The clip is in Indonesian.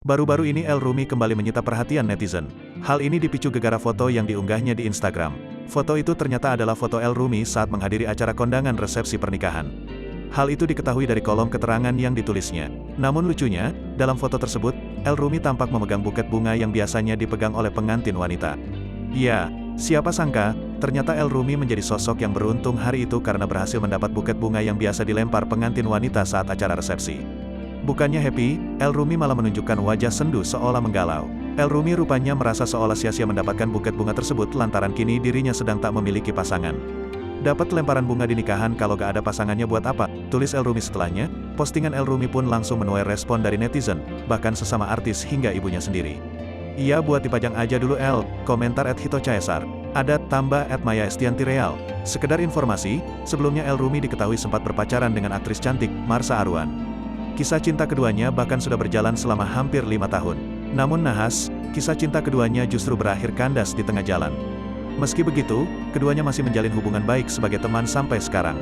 Baru-baru ini El Rumi kembali menyita perhatian netizen. Hal ini dipicu gegara foto yang diunggahnya di Instagram. Foto itu ternyata adalah foto El Rumi saat menghadiri acara kondangan resepsi pernikahan. Hal itu diketahui dari kolom keterangan yang ditulisnya. Namun lucunya, dalam foto tersebut, El Rumi tampak memegang buket bunga yang biasanya dipegang oleh pengantin wanita. Ya, siapa sangka, ternyata El Rumi menjadi sosok yang beruntung hari itu karena berhasil mendapat buket bunga yang biasa dilempar pengantin wanita saat acara resepsi. Bukannya happy, El Rumi malah menunjukkan wajah sendu seolah menggalau. El Rumi rupanya merasa seolah sia-sia mendapatkan buket bunga tersebut lantaran kini dirinya sedang tak memiliki pasangan. Dapat lemparan bunga di nikahan kalau gak ada pasangannya buat apa, tulis El Rumi setelahnya. Postingan El Rumi pun langsung menuai respon dari netizen, bahkan sesama artis hingga ibunya sendiri. Iya buat dipajang aja dulu El, komentar @hitocaesar. Ada tambah @maya_estianti_real. Sekedar informasi, sebelumnya El Rumi diketahui sempat berpacaran dengan aktris cantik, Marsha Arwan. Kisah cinta keduanya bahkan sudah berjalan selama hampir 5 tahun. Namun nahas, kisah cinta keduanya justru berakhir kandas di tengah jalan. Meski begitu, keduanya masih menjalin hubungan baik sebagai teman sampai sekarang.